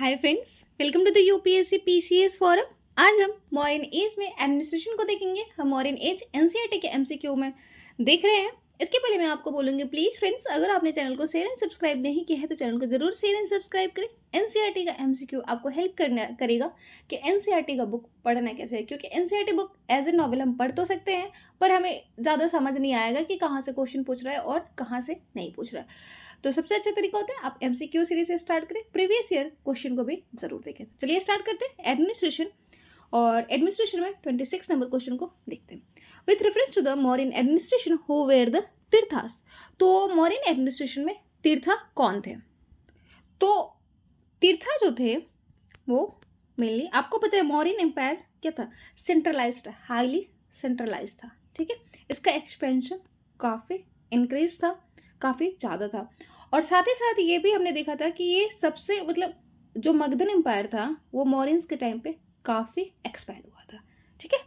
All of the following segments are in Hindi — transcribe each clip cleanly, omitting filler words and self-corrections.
Hi friends, welcome to the UPSC PCS forum. आज हम मॉडर्न एज में एडमिनिस्ट्रेशन को देखेंगे। हम मॉडर्न एज एनसीईआरटी के एमसीक्यू में देख रहे हैं। इसके पहले मैं आपको बोलूँगी, प्लीज़ फ्रेंड्स, अगर आपने चैनल को शेयर एंड सब्सक्राइब नहीं किया है तो चैनल को जरूर शेयर एंड सब्सक्राइब करें। एनसीईआरटी का एमसीक्यू आपको हेल्प करेगा कि एनसीईआरटी का बुक पढ़ना कैसे है, क्योंकि NCERT book as a novel हम पढ़ तो सकते हैं पर हमें ज़्यादा समझ नहीं आएगा कि कहाँ से क्वेश्चन पूछ रहा है और कहाँ से नहीं पूछ रहा है। तो सबसे अच्छा तरीका होता है आप एमसीक्यू सीरीज से स्टार्ट करें, प्रीवियस ईयर क्वेश्चन को भी जरूर देखें। चलिए स्टार्ट करते हैं एडमिनिस्ट्रेशन। और एडमिनिस्ट्रेशन में 26 नंबर क्वेश्चन को देखते हैं। With reference to the Mauryan administration who were the tirthas. तो मौर्यन एडमिनिस्ट्रेशन में तीर्था कौन थे? तो तीर्था जो थे वो मेनली, आपको पता है मौर्यन एम्पायर क्या था? सेंट्रलाइज्ड, हाईली सेंट्रलाइज्ड था। ठीक है, इसका एक्सपेंशन काफ़ी इंक्रीज था, काफ़ी ज़्यादा था। और साथ ही साथ ये भी हमने देखा था कि ये सबसे जो मगधन एम्पायर था वो मौर्यंस के टाइम पे काफ़ी एक्सपैंड हुआ था। ठीक है,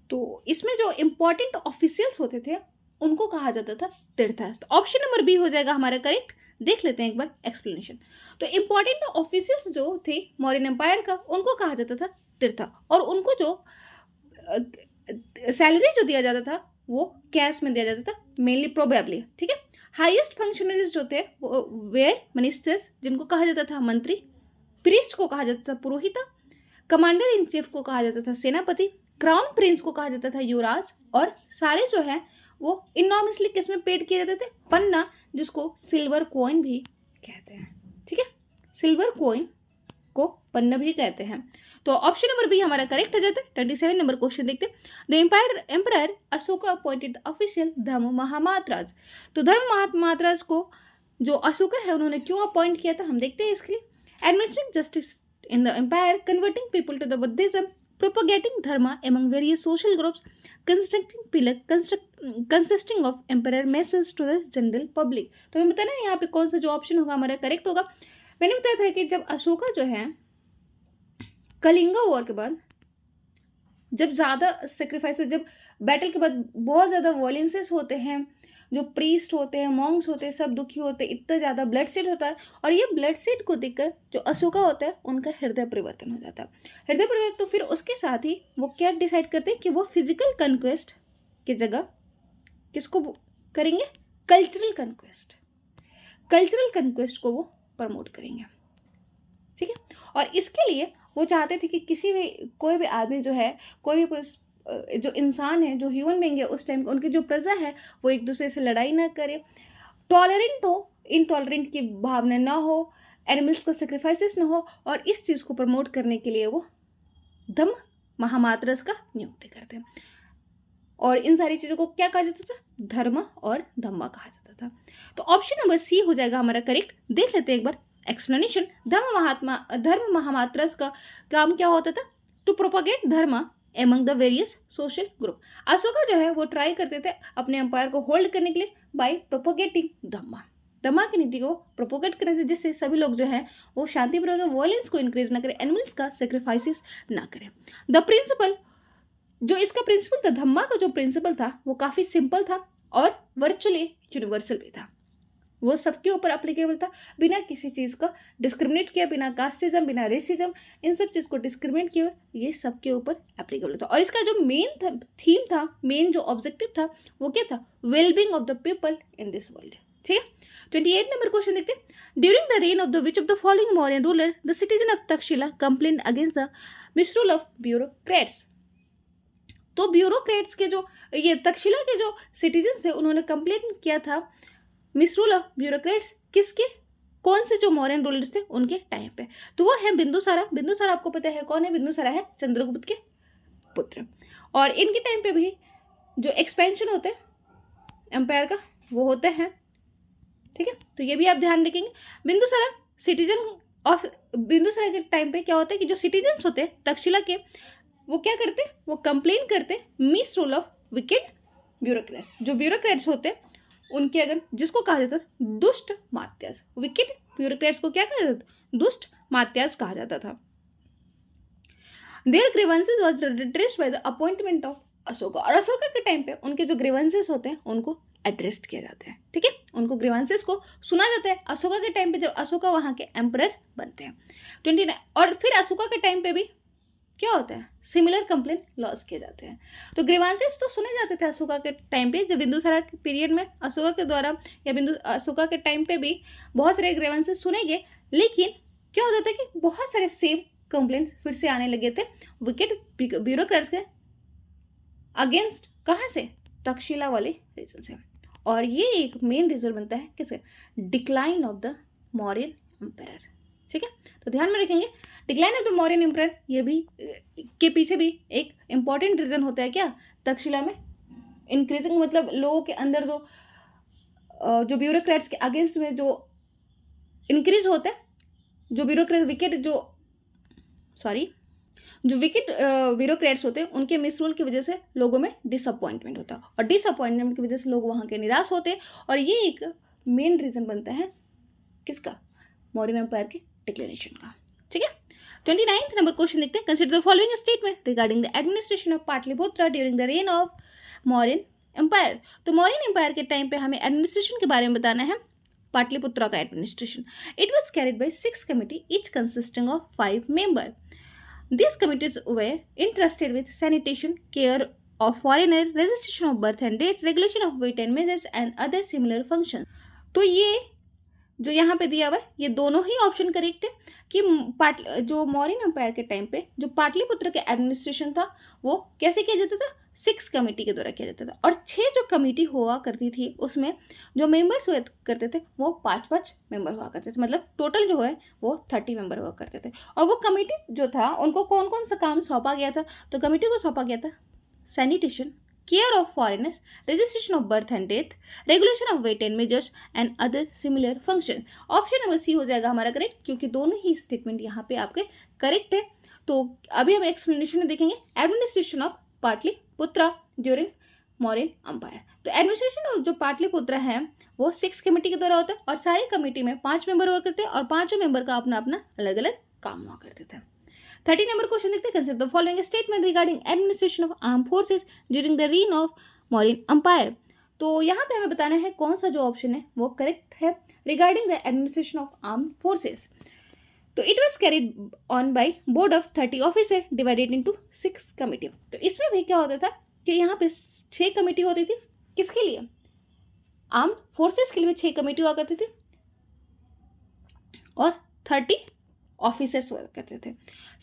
तो इसमें जो इम्पोर्टेंट ऑफिशियल्स होते थे उनको कहा जाता था तीर्थास। तो ऑप्शन नंबर बी हो जाएगा हमारा करेक्ट। देख लेते हैं एक बार एक्सप्लेनेशन। तो इम्पोर्टेंट ऑफिशियल्स जो थे मौर्यन एम्पायर का उनको कहा जाता था तीर्था, और उनको जो सैलरी जो दिया जाता था वो कैश में दिया जाता था, मेनली प्रोबेबली। ठीक है, हाईएस्ट फंक्शनरीज जो थे वो वे मिनिस्टर्स, जिनको कहा जाता था मंत्री, प्रीस्ट को कहा जाता था पुरोहिता, कमांडर इन चीफ को कहा जाता था सेनापति, क्राउन प्रिंस को कहा जाता था युवराज, और सारे जो है वो इनॉर्मसली किस में पेड किए जाते थे? पन्ना, जिसको सिल्वर कॉइन भी कहते हैं। ठीक है, सिल्वर कॉइन को पन्ना भी कहते हैं। तो ऑप्शन नंबर बी हमारा करेक्ट हो जाता है। 27 नंबर क्वेश्चन देखते हैं। The empire Ashoka appointed official dharma mahamatras. तो धर्म महामात्राज को जो अशोका है उन्होंने क्यों अपॉइंट किया था, हम देखते हैं इसके लिए। Administrating justice in the empire, converting people to the Buddhism, propagating dharma among various social groups, consisting of empire message to the general public. तो हमें बताना है यहाँ पे कौन सा जो ऑप्शन होगा हमारा करेक्ट होगा। मैंने बताया था कि जब अशोका जो है कलिंगा वॉर के बाद, जब ज़्यादा सेक्रीफाइस, जब बैटल के बाद बहुत ज़्यादा वॉयलेंसेस होते हैं, जो प्रीस्ट होते हैं, मॉन्क्स होते हैं, सब दुखी होते हैं, इतना ज़्यादा ब्लड शेड होता है, और ये ब्लड शेड को देखकर जो अशोका होता है उनका हृदय परिवर्तन हो जाता है। हृदय परिवर्तन, तो फिर उसके साथ ही वो क्या डिसाइड करते हैं कि वो फिजिकल कन्क्वेस्ट की जगह किसको करेंगे? Cultural conquest. कल्चरल कन्क्वेस्ट को वो प्रमोट करेंगे। ठीक है, और इसके लिए वो चाहते थे कि कोई भी आदमी जो है, कोई भी जो इंसान है, जो ह्यूमन बीइंग है उस टाइम, उनकी जो प्रजा है वो एक दूसरे से लड़ाई ना करे, टॉलरेंट हो, इनटॉलरेंट की भावना ना हो, एनिमल्स का सेक्रीफाइसेस ना हो, और इस चीज़ को प्रमोट करने के लिए वो धम्म महामात्रस का नियुक्ति करते हैं। और इन सारी चीज़ों को क्या कहा जाता था? धर्म और धम्मा कहा जाता था। तो ऑप्शन नंबर सी हो जाएगा हमारा करेक्ट। देख लेते हैं एक बार एक्सप्लेनेशन। धर्म महामात्रस का काम क्या होता था? टू प्रोपोगेट धर्म among the various social group. Ashoka जो है वो ट्राई करते थे अपने एम्पायर को होल्ड करने के लिए बाय प्रोपोगेटिंग धम्मा। धम्मा की नीति को प्रोपोगेट करने से जिससे सभी लोग जो है वो शांतिपूर्वक वॉयलेंस को इंक्रीज ना करें, एनिमल्स का सेक्रीफाइसेस ना करें। द प्रिंसिपल, जो इसका प्रिंसिपल था, धम्मा का जो प्रिंसिपल था वो काफ़ी सिंपल था और वर्चुअली यूनिवर्सल भी था। वो सबके ऊपर अप्लीकेबल था, बिना किसी चीज़ का डिस्क्रिमिनेट किया, बिना कास्टिज्म, बिना रेसिज्म, इन सब चीज़ को डिस्क्रिमिनेट किया, ये सबके ऊपर एप्लीकेबल था। और इसका जो मेन थीम था, मेन जो ऑब्जेक्टिव था वो क्या था? Wellbeing of the people in this world. ठीक है, 28 नंबर क्वेश्चन देखते हैं। During the reign of the which of the following Mauryan ruler the citizen of Takshashila complaint against the मिसरूल of bureaucrats. तो ब्यूरोक्रेट्स के जो, ये तक्षशिला के जो सिटीजन थे उन्होंने कंप्लेन किया था मिसरूल ऑफ ब्यूरोक्रेट्स किसके? कौन से जो मौर्यन रूलर्स थे उनके टाइम पे? तो वो है बिंदुसारा। बिंदुसारा आपको पता है कौन है? बिंदुसारा है चंद्रगुप्त के पुत्र। और इनके टाइम पे भी जो एक्सपेंशन होते हैं एम्पायर का वो होते हैं। ठीक है, तो ये भी आप ध्यान रखेंगे। बिंदुसारा के टाइम पे क्या होता है कि जो सिटीजन्स होते हैं तक्षशिला के, वो क्या करते? वो कंप्लेन करते miss rule of wicked bureaucrat. जो ब्यूरोक्रेट्स होते हैं उनके, अगर जिसको कहा जाता था दुष्ट मात्यास, विकेड ब्यूरोक्रेट्स को क्या कहा जाता था? दुष्ट मात्यास कहा जाता था। Their grievances was redressed by the appointment of Ashoka. और अशोका के टाइम पे उनके जो ग्रीवेंसेस होते हैं उनको एड्रेस किया जाता है, ठीक है, उनको ग्रीवांसेस को सुना जाता है अशोका के टाइम पे, जब अशोका वहाँ के एम्परर बनते हैं 29। और फिर अशोका के टाइम पे भी क्या होता है, सिमिलर कंप्लेन लॉन्च किए जाते हैं। तो ग्रीवांसेस तो सुने जाते थे अशोका के टाइम पे, जब बिंदुसारा के पीरियड में अशोका के द्वारा या अशोका के टाइम पे भी बहुत सारे ग्रीवांसेस सुने गए, लेकिन क्या होता था कि बहुत सारे सेम कंप्लेंट्स फिर से आने लगे थे विकेट ब्यूरोक्रेट्स के अगेंस्ट। कहाँ से, तक्षशिला वाले रीजन से। और ये एक मेन रीजन बनता है किसका, decline of the Mauryan empire, ठीक है। तो ध्यान में रखेंगे decline of the Mauryan empire, ये भी के पीछे भी एक इंपॉर्टेंट रीजन होता है क्या, तक्षशिला में इंक्रीजिंग, मतलब लोगों के अंदर जो ब्यूरोक्रेट्स के अगेंस्ट में जो इंक्रीज होता है, जो ब्यूरोक्रेट विकेट जो विकेट ब्यूरोक्रेट्स होते हैं उनके मिसरूल की वजह से लोगों में डिसअपॉइंटमेंट होता है, और डिसअपॉइंटमेंट की वजह से लोग वहाँ के निराश होते हैं, और ये एक मेन रीजन बनता है किसका, मौर्यन एम्पायर के डिक्लेरेशन का, ठीक है। 29th नंबर क्वेश्चन देखते हैं। Consider the following statement regarding the administration of Pataliputra during the reign of Mauryan empire. तो मौर्यन एम्पायर के टाइम पे हमें एडमिनिस्ट्रेशन के बारे में बताना है, पाटलिपुत्र का administration. It was carried by 6 committee, each consisting of 5 member. These committees were entrusted with sanitation, care of foreigner, registration of birth and death, regulation of weight and measures and other similar functions। तो ये जो यहाँ पे दिया हुआ है ये दोनों ही ऑप्शन करेक्ट है कि जो मौर्यन एम्पायर के टाइम पे जो पाटलिपुत्र के एडमिनिस्ट्रेशन था वो कैसे किया जाता था, 6 कमेटी के द्वारा किया जाता था, और 6 जो कमेटी हुआ करती थी उसमें जो मेंबर्स हुआ करते थे वो 5-5 मेंबर हुआ करते थे, मतलब टोटल जो है वो 30 मेंबर हुआ करते थे। और वो कमेटी जो था उनको कौन कौन सा काम सौंपा गया था, तो कमेटी को सौंपा गया था sanitation, care of foreigners, registration of birth and death, regulation of weight and measures and other similar function. Option number C हो जाएगा हमारा करेक्ट, क्योंकि दोनों ही स्टेटमेंट यहाँ पे आपके करेक्ट है। तो अभी हम एक्सप्लेनेशन में देखेंगे administration of Pataliputra during Mauryan empire. तो एडमिनिस्ट्रेशन ऑफ जो पाटलिपुत्र है वो 6 कमेटी के द्वारा होता है, और सारी कमेटी में 5 मेंबर हुआ करते हैं, और 5 मेंबर का अपना अपना अलग अलग काम हुआ करते थे। 30 नंबर क्वेश्चन देखते हैं। Consider the following statement regarding administration of arm forces during the reign of Mauryan empire. तो यहाँ पे हमें बताना है कौन सा जो ऑप्शन है वो करेक्ट है regarding the administration of arm forces. तो it was carried on by board of 30 officer divided into 6 committee. तो इसमें भी क्या होता था कि यहाँ पे 6 कमेटी होती थी, किसके लिए, आर्म फोर्सेस के लिए 6 कमेटी हुआ करती थी, और 30 ऑफिसर्स हुआ करते थे।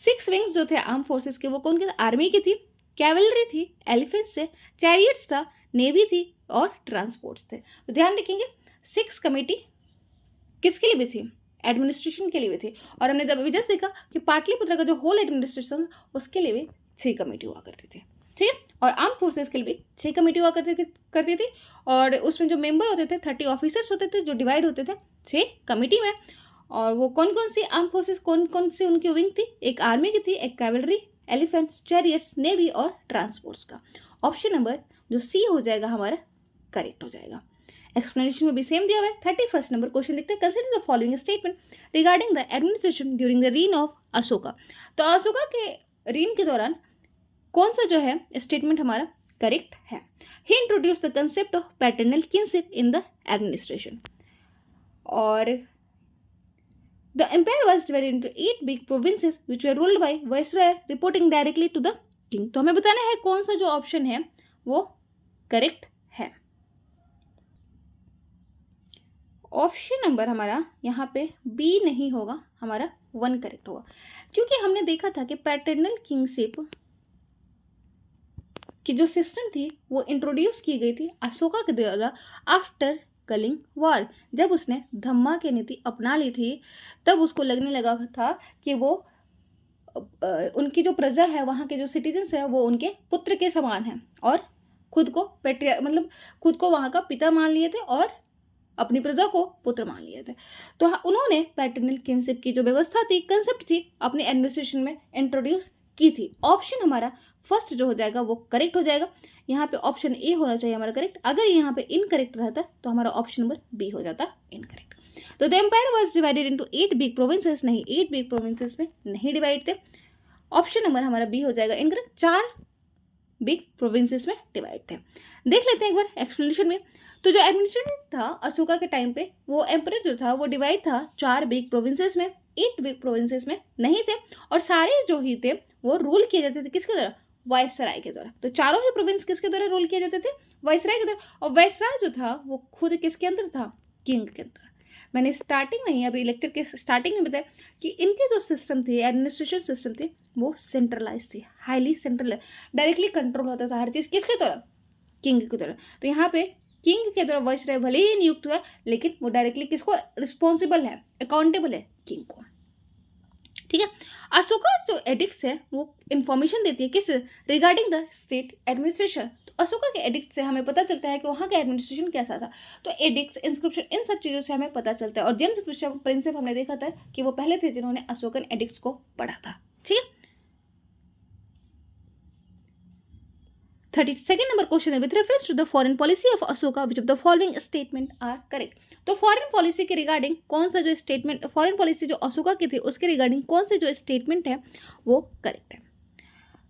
6 विंग्स जो थे आर्म फोर्सेस के वो कौन के थे, आर्मी की थी, कैवलरी थी, एलिफेंट्स थे, चैरियट्स था, नेवी थी, और ट्रांसपोर्ट्स थे। तो ध्यान रखेंगे 6 कमेटी किसके लिए भी थी, एडमिनिस्ट्रेशन के लिए भी थी, और हमने जब अभी जस्ट देखा कि पाटलिपुत्र का जो होल एडमिनिस्ट्रेशन उसके लिए भी 6 कमेटी हुआ करती थी, ठीक है। और आर्म फोर्सेस के लिए भी 6 कमेटी हुआ करती थी, और उसमें जो मेंबर होते थे 30 ऑफिसर्स होते थे जो डिवाइड होते थे 6 कमेटी में। और वो कौन कौन सी आर्म फोर्सेस कौन कौन सी उनकी विंग थी, एक आर्मी की थी, एक कैवलरी, एलिफेंट्स, चैरियट्स, नेवी और ट्रांसपोर्ट्स का। ऑप्शन नंबर जो सी हो जाएगा हमारा करेक्ट हो जाएगा। एक्सप्लेनेशन में भी सेम दिया हुआ है। 31 नंबर क्वेश्चन देखते हैं। Consider the following statement regarding the administration during the reign of Ashoka. तो अशोका के रीन के दौरान कौन सा जो है स्टेटमेंट हमारा करेक्ट है। He introduce the concept of paternal kinship in the administration. और the empire was divided into 8 big provinces which were ruled by viceroy reporting directly to the king। तो हमें बताना है कौन सा जो ऑप्शन है वो करेक्ट है। ऑप्शन नंबर हमारा यहाँ पे बी नहीं होगा, हमारा 1 करेक्ट होगा, क्योंकि हमने देखा था कि पैटर्नल किंगशिप की जो सिस्टम थी वो इंट्रोड्यूस की गई थी अशोका के द्वारा आफ्टर कलिंग वॉर। जब उसने धम्मा की नीति अपना ली थी तब उसको लगने लगा था कि वो उनकी जो प्रजा है, वहाँ के जो सिटीजन्स है वो उनके पुत्र के समान है, और खुद को मतलब खुद को वहाँ का पिता मान लिए थे और अपनी प्रजा को पुत्र मान लिए थे। तो उन्होंने पैटर्नल किनशिप की जो व्यवस्था थी, कंसेप्ट थी, अपने एडमिनिस्ट्रेशन में इंट्रोड्यूस की थी। ऑप्शन हमारा फर्स्ट जो हो जाएगा वो करेक्ट हो जाएगा। यहाँ पे ऑप्शन ए होना चाहिए हमारा करेक्ट। अगर यहाँ पे इनकरेक्ट रहता तो हमारा ऑप्शन नंबर बी हो जाता इनकरेक्ट। तो the empire was divided into 8 big provinces, नहीं 8 बिग प्रोविंसेस में नहीं डिवाइड थे। ऑप्शन नंबर हमारा बी हो जाएगा इनकरेक्ट। 4 बिग प्रोविंसेस में डिवाइड थे। देख लेते हैं एक बार एक्सप्लेनेशन में। तो जो एडमिनिस्ट्रेशन था अशोका के टाइम पे, वो एम्परर जो था वो डिवाइड था 4 बिग प्रोविंसेस में, 8 बिग प्रोविंसेस में नहीं थे, और सारे जो ही थे वो रूल किए जाते थे किसके द्वारा, वायसराय के द्वारा। तो चारों ही प्रोविंस किसके द्वारा रूल किए जाते थे, वायसराय के द्वारा। और वायसराय जो था वो खुद किसके अंदर था, किंग के अंदर। मैंने स्टार्टिंग में ही अभी लेक्चर के स्टार्टिंग में बताया कि इनकी जो सिस्टम थी, एडमिनिस्ट्रेशन सिस्टम थी, वो सेंट्रलाइज थी, हाईली सेंट्रल, डायरेक्टली कंट्रोल होता था हर चीज किसके द्वारा, किंग के द्वारा। तो यहाँ पे किंग के द्वारा वायसराय भले ही नियुक्त हुआ, लेकिन वो डायरेक्टली किसको रिस्पॉन्सिबल है, अकाउंटेबल है, किंग को। ठीक है। अशोका जो एडिक्ट्स है वो इंफॉर्मेशन देती है किस, रिगार्डिंग द स्टेट एडमिनिस्ट्रेशन। तो अशोका के एडिक्ट से हमें पता चलता है कि वहाँ का एडमिनिस्ट्रेशन कैसा था। तो एडिक्ट्स, इंस्क्रिप्शन, इन सब चीज़ों से हमें पता चलता है। और जेम्स प्रिंसेप हमने देखा था कि वो पहले थे जिन्होंने अशोकन एडिक्ट्स को पढ़ा था। ठीक है। 32nd नंबर क्वेश्चन है, with reference to the foreign policy of Ashoka which of the following statement are correct. तो फॉरेन पॉलिसी के रिगार्डिंग कौन सा जो स्टेटमेंट, फॉरेन पॉलिसी जो अशोका की थी उसके रिगार्डिंग कौन से जो स्टेटमेंट है वो करेक्ट है।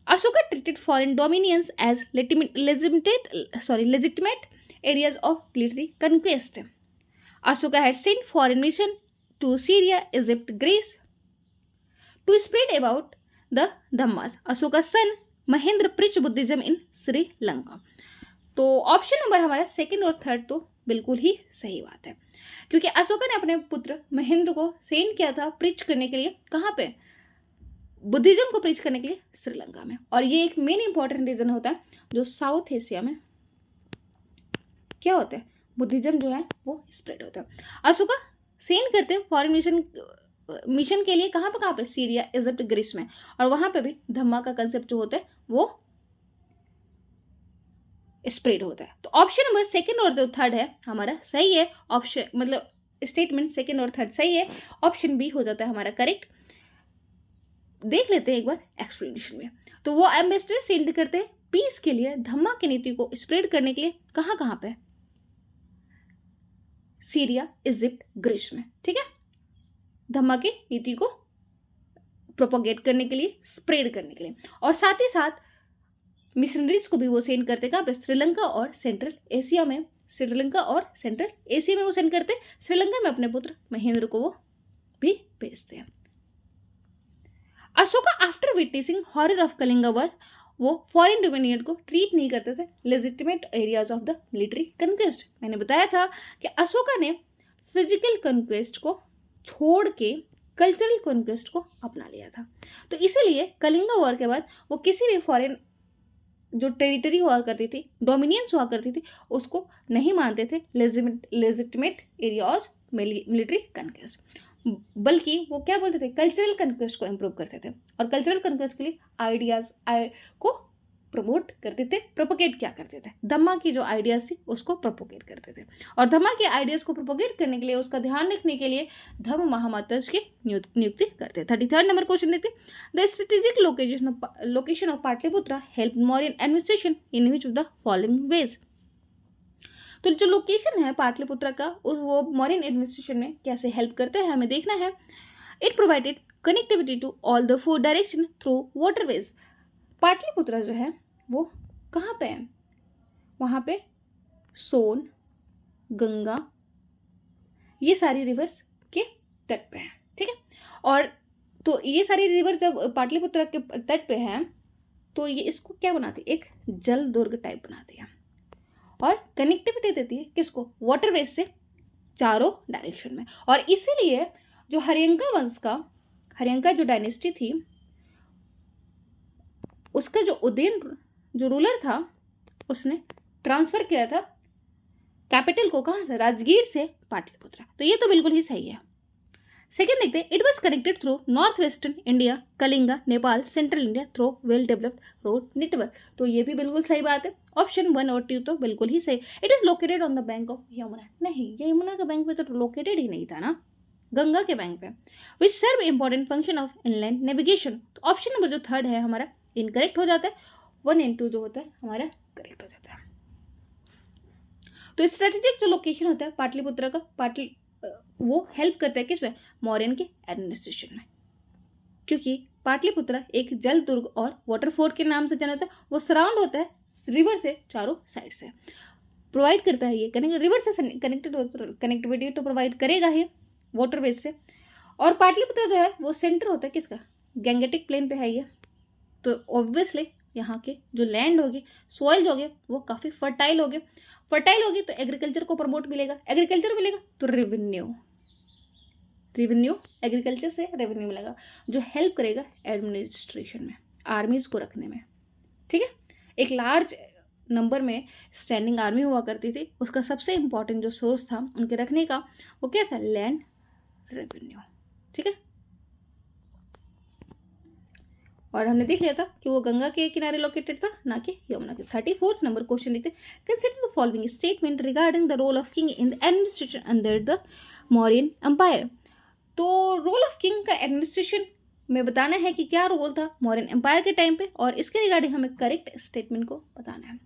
Ashoka treated foreign dominions as legitimate areas of military conquest. Ashoka had sent foreign mission to Syria, Egypt, Greece to spread about the Dhammas. Ashoka's son Mahendra preached Buddhism in Sri Lanka. तो ऑप्शन नंबर हमारा सेकंड और थर्ड तो बिल्कुल ही सही बात है, क्योंकि अशोका ने अपने पुत्र महेंद्र को सेंड किया था प्रीच करने के लिए, कहाँ पे, बुद्धिज्म को प्रीच करने के लिए श्रीलंका में। और ये एक मेन इंपॉर्टेंट रीजन होता है जो साउथ एशिया में क्या होता है, बुद्धिज्म जो है वो स्प्रेड होता है। अशोका सेंड करते हैं फॉरेन मिशन के लिए, कहाँ पे, सीरिया, इजिप्ट, ग्रीस में। और वहां पे भी धम्मा का कंसेप्ट जो होता है वो स्प्रेड होता है। तो ऑप्शन नंबर सेकंड और जो थर्ड है हमारा सही है। ऑप्शन मतलब स्टेटमेंट सेकंड और थर्ड सही है, ऑप्शन बी हो जाता है हमारा करेक्ट। देख लेते हैं एक बार एक्सप्लेनेशन में। तो वो एम्बेसडर सेंड करते हैं पीस के लिए, धम्मा की नीति को स्प्रेड करने के लिए, कहाँ पे, सीरिया, इजिप्ट, ग्रीस में। ठीक है, धम्मा की नीति को प्रोपोगेट करने के लिए, स्प्रेड करने के लिए। और साथ ही साथ मिशनरीज को भी वो सेंड करते कहाँ पे, श्रीलंका और सेंट्रल एशिया में। श्रीलंका और सेंट्रल एशिया में वो सेंड करते, श्रीलंका में अपने पुत्र महेंद्र को वो भी भेजते हैं। Ashoka after witnessing horror of Kalinga war, वो फॉरेन डोमिनियन को ट्रीट नहीं करते थे legitimate areas of the military conquest. मैंने बताया था कि अशोका ने फिजिकल कंक्वेस्ट को छोड़ के कल्चरल कंक्वेस्ट को अपना लिया था। तो इसीलिए कलिंगा वॉर के बाद वो किसी भी फॉरेन जो टेरिटरी हुआ करती थी, डोमिनियंस हुआ करती थी, उसको नहीं मानते थे लेजिटिमेट एरियाज मिलिट्री कंक्वेस्ट, बल्कि वो क्या बोलते थे, कल्चरल कंक्वेस्ट को इम्प्रूव करते थे। और कल्चरल कंक्वेस्ट के लिए आइडियाज को प्रमोट करते थे, प्रोपोगेट क्या करते थे, धम्मा की जो आइडियाज थी उसको प्रोपोगेट करते थे। और धम्मा के आइडियाज को प्रोपोगेट करने के लिए, उसका ध्यान रखने के लिए धम्म महामातज की नियुक्ति करते। 33rd नंबर क्वेश्चन देखते, the strategic location of Pataliputra help Mauryan administration in which of the following ways. तो जो लोकेशन है पाटलिपुत्रा का वो मौर्यन एडमिनिस्ट्रेशन में कैसे हेल्प करते हैं हमें देखना है। It provided connectivity to all the 4 direction through waterways. Pataliputra जो है वो कहाँ पे है, वहाँ पे सोन, गंगा, ये सारी रिवर्स के तट पे है। ठीक है, और तो ये सारी रिवर जब पाटलिपुत्रा के तट पे हैं तो ये इसको क्या बनाती है, एक जल दुर्ग टाइप बनाती है और कनेक्टिविटी देती है किसको, वाटरवेज से चारों डायरेक्शन में। और इसीलिए जो हरियंका वंश का, हरियंका जो डायनेस्टी थी, उसका जो उदयन जो रूलर था उसने ट्रांसफर किया था कैपिटल को, कहाँ से, राजगीर से पाटलिपुत्रा। तो ये तो बिल्कुल ही सही है। सेकेंड देखते हैं, it was connected through north western India, Kalinga, Nepal, central India through well developed road network. तो ये भी बिल्कुल सही बात है, ऑप्शन 1 और 2 तो बिल्कुल ही सही। It is located on the bank of Yamuna, नहीं ये यमुना के बैंक पे तो लोकेटेड ही नहीं था ना, गंगा के बैंक पे। Which serve important function of inland navigation. तो ऑप्शन नंबर जो थर्ड है हमारा इनकरेक्ट हो जाता है, 1 और 2 जो होता है हमारा करेक्ट हो जाता है। तो स्ट्रेटेजिक जो लोकेशन होता है पाटलिपुत्रा का, वो हेल्प करता है किसमें, मौर्यन के एडमिनिस्ट्रेशन में। क्योंकि पाटलिपुत्र एक जल दुर्ग और वाटर फोर्ट के नाम से जाना जाता है। वो सराउंड होता है रिवर से चारों साइड से, प्रोवाइड करता है ये रिवर से कनेक्टिविटी तो प्रोवाइड करेगा ही वाटरवेज से। और पाटलिपुत्र जो है वो सेंटर होता है किसका, गंगेटिक प्लेन पे है ये, तो ऑब्वियसली यहाँ के जो लैंड होगी, सॉइल होगी, वो काफ़ी फर्टाइल होगी। फर्टाइल होगी तो एग्रीकल्चर को प्रमोट मिलेगा, एग्रीकल्चर मिलेगा तो रेवेन्यू एग्रीकल्चर से रेवेन्यू मिलेगा, जो हेल्प करेगा एडमिनिस्ट्रेशन में, आर्मीज को रखने में। ठीक है, एक लार्ज नंबर में स्टैंडिंग आर्मी हुआ करती थी, उसका सबसे इंपॉर्टेंट जो सोर्स था उनके रखने का वो क्या था, लैंड रेवेन्यू। ठीक है, और हमने देख लिया था कि वो गंगा के किनारे लोकेटेड था, ना कि यमुना के। 34th नंबर क्वेश्चन देखते हैं, consider the following statement regarding the role of king in the administration under the Mauryan empire. तो रोल ऑफ किंग का एडमिनिस्ट्रेशन में बताना है कि क्या रोल था मौर्यन एम्पायर के टाइम पे, और इसके रिगार्डिंग हमें करेक्ट स्टेटमेंट को बताना है।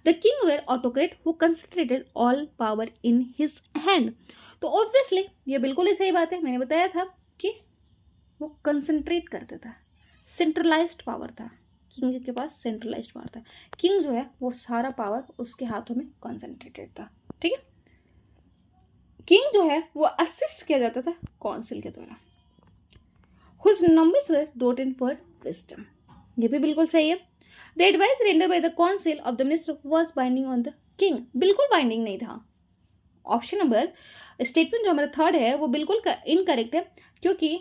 The king were autocrat who concentrated all power in his hand. तो ऑब्वियसली ये बिल्कुल ही सही बात है, मैंने बताया था कि वो कंसंट्रेट करता था, सेंट्रलाइज्ड पावर था, किंग के पास सेंट्रलाइज्ड पावर था। किंग जो है वो सारा पावर उसके हाथों में कंसंट्रेटेड था। ठीक है, किंग जो है वो असिस्ट किया जाता था काउंसिल के द्वारा, whose numbers were wrote in for wisdom। ये भी बिल्कुल सही है। The advice rendered by the council of the minister was binding on the king। बिल्कुल बाइंडिंग नहीं था। ऑप्शन नंबर स्टेटमेंट जो हमारा थर्ड है वो बिल्कुल इनकरेक्ट है, क्योंकि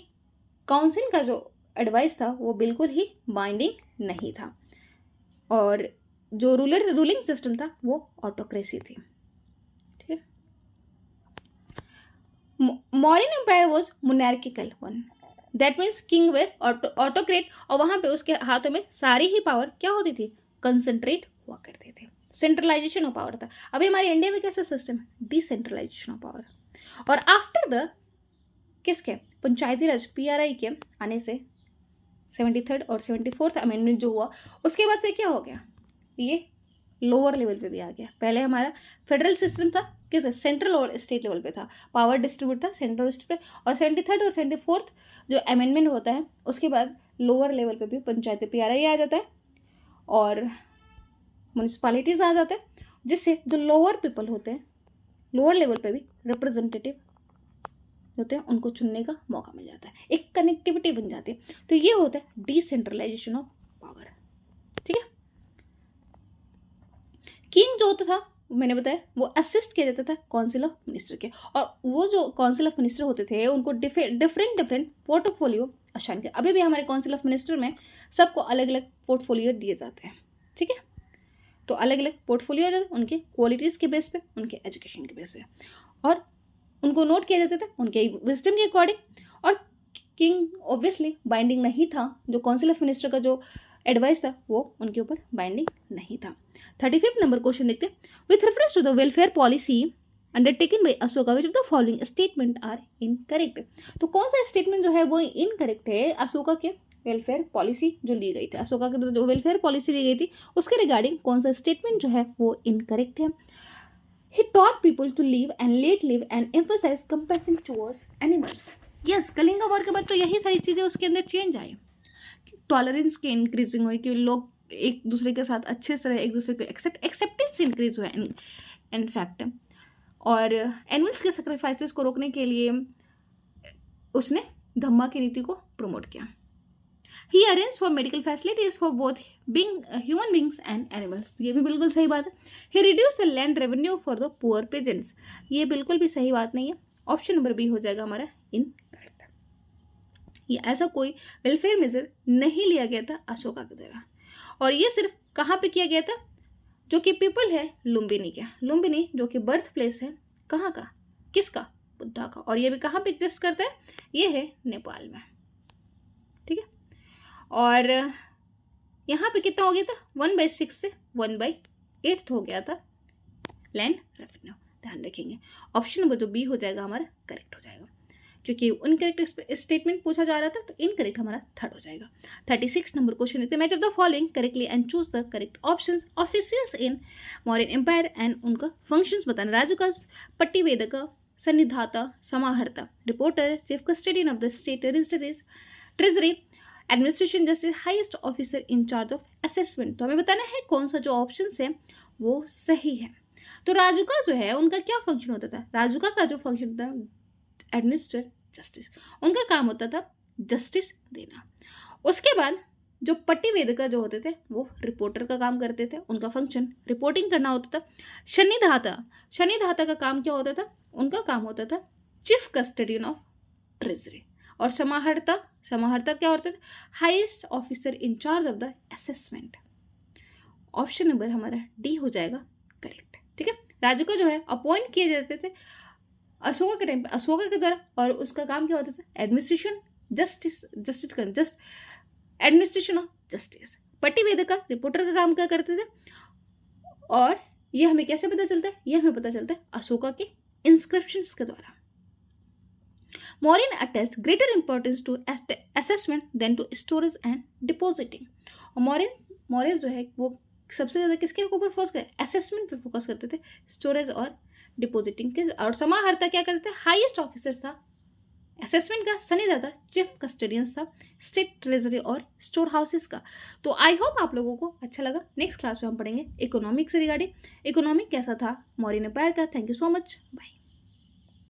काउंसिल का जो एडवाइस था वो बिल्कुल ही बाइंडिंग नहीं था, और जो रूलिंग सिस्टम था वो ऑटोक्रेसी थी। ठीक है, Mauryan empire was monarchical one, that means king were autocrat, और वहां पे उसके हाथों में सारी ही पावर क्या होती थी, कंसंट्रेट हुआ करती थी, सेंट्रलाइजेशन ऑफ पावर था। अभी हमारे इंडिया में कैसा सिस्टम है, डिसेंट्रलाइजेशन ऑफ पावर। और आफ्टर द किसके पंचायती राज PRI के आने से 73rd और 74th अमेंडमेंट जो हुआ, उसके बाद से क्या हो गया, ये लोअर लेवल पे भी आ गया। पहले हमारा फेडरल सिस्टम था, किस सेंट्रल और स्टेट लेवल पे था, पावर डिस्ट्रीब्यूट था सेंट्रल स्टेट पे, और 73rd और 74th जो अमेंडमेंट होता है उसके बाद लोअर लेवल पे भी पंचायती PRI आ जाता है और म्यूनिसिपैलिटीज आ जाते हैं, जिससे जो लोअर पीपल होते हैं लोअर लेवल पे भी रिप्रेजेंटेटिव होते हैं, उनको चुनने का मौका मिल जाता है, एक कनेक्टिविटी बन जाती है। तो ये होता है डिसेंट्रलाइजेशन ऑफ पावर। ठीक है, किंग जो होता था मैंने बताया वो असिस्ट किया जाता था काउंसिल ऑफ मिनिस्टर के, और वो जो काउंसिल ऑफ मिनिस्टर होते थे उनको डिफरेंट पोर्टफोलियो असाइन किया। अभी भी हमारे काउंसिल ऑफ मिनिस्टर में सबको अलग अलग पोर्टफोलियो दिए जाते हैं। ठीक है, तो अलग अलग पोर्टफोलियो जाते हैं उनके क्वालिटीज़ के बेस पे, उनके एजुकेशन के बेस पे, और उनको नोट किया जाता था उनके विजडम के अकॉर्डिंग। और किंग ऑब्वियसली बाइंडिंग नहीं था, जो काउंसिल ऑफ मिनिस्टर का जो एडवाइस था वो उनके ऊपर बाइंडिंग नहीं था। 35th नंबर क्वेश्चन देखते हैं, with reference to the welfare policy undertaken by Ashoka which of the following statement are incorrect. तो कौन सा स्टेटमेंट जो है वो इनकरेक्ट है, अशोका के वेलफेयर पॉलिसी जो ली गई थी, अशोका के जो वेलफेयर पॉलिसी ली गई थी उसके रिगार्डिंग कौन सा स्टेटमेंट जो है वो इनकरेक्ट है। He taught people to live and let live and emphasize compassion towards animals। Yes, Kalinga war के बाद तो यही सारी चीज़ें उसके अंदर चेंज आई, टॉलरेंस की इंक्रीजिंग हुई कि लोग एक दूसरे के साथ अच्छे से रहे, एक दूसरे को एक्सेप्टेंस इंक्रीज हुआ इनफैक्ट, और एनिमल्स के सेक्रीफाइसेस को रोकने के लिए उसने धम्मा की नीति को प्रमोट किया। He arranged for medical facilities for both human beings and animals। ये भी बिल्कुल सही बात है। He reduced the land revenue for the poor peasants। ये बिल्कुल भी सही बात नहीं है। ऑप्शन नंबर बी हो जाएगा हमारा इनकरेक्ट। ये ऐसा कोई वेलफेयर मेजर नहीं लिया गया था अशोका के द्वारा, और ये सिर्फ कहाँ पे किया गया था, जो कि पीपल है लुम्बिनी का, लुम्बिनी जो कि बर्थ प्लेस है कहाँ का, किसका, बुद्धा का, और ये भी कहाँ पे एग्जिस्ट करता है, ये है नेपाल में। ठीक है, और यहाँ पे कितना हो गया था, 1/6 से 1/8 हो गया था लैंड रेवेन्यू, ध्यान रखेंगे। ऑप्शन नंबर जो बी हो जाएगा हमारा करेक्ट हो जाएगा, क्योंकि इनकरेक्ट स्टेटमेंट पूछा जा रहा था तो इनकरेक्ट हमारा थर्ड हो जाएगा। 36 नंबर क्वेश्चन देते हैं, match of the following correctly and choose the correct options. Officials in Mauryan empire and उनका फंक्शंस बताना, rajuka, pativedaka, sannidhata, samaharta, reporter, chief custodian of the state treasury, administration justice highest officer in charge of assessment. तो हमें बताना है कौन सा जो ऑप्शन है वो सही है। तो राजुका जो है उनका क्या फंक्शन होता था, राजुका का जो फंक्शन होता है एडमिनिस्ट्रेट जस्टिस, उनका काम होता था जस्टिस देना। उसके बाद जो पट्टी वेदिका जो होते थे वो रिपोर्टर का काम करते थे, उनका फंक्शन रिपोर्टिंग करना होता था। शनिधाता का काम क्या होता था, उनका काम होता था चीफ कस्टडियन ऑफ ट्रेजरी। और समाहर्ता क्या होता था, highest officer in charge of the assessment. Option number हमारा डी हो जाएगा करेक्ट। ठीक है, राजुका जो है अपॉइंट किए जाते थे अशोका के टाइम पे, अशोका के द्वारा, और उसका काम क्या होता था एडमिनिस्ट्रेशन एडमिनिस्ट्रेशन ऑफ जस्टिस। पट्टी वेदिका रिपोर्टर का काम क्या करते थे, और ये हमें कैसे पता चलता है, ये हमें पता चलता है अशोका के इंस्क्रिप्शंस के द्वारा। Mauryan attached greater importance to assessment than to storage and depositing। और मौर्य जो है वो सबसे ज़्यादा किसके ऊपर फोकस करते, असेसमेंट पे फोकस करते थे, स्टोरेज और डिपॉजिटिंग के। और समाहर्ता क्या करते थे, हाईएस्ट ऑफिसर था असेसमेंट का, सनिधाता चीफ कस्टडियंस था स्टेट ट्रेजरी और स्टोर हाउसेस का। तो आई होप आप लोगों को अच्छा लगा। नेक्स्ट क्लास में हम पढ़ेंगे इकोनॉमिक से रिगार्डिंग, इकोनॉमिक कैसा था मौर्यन एम्पायर का। Thank you so much, bye.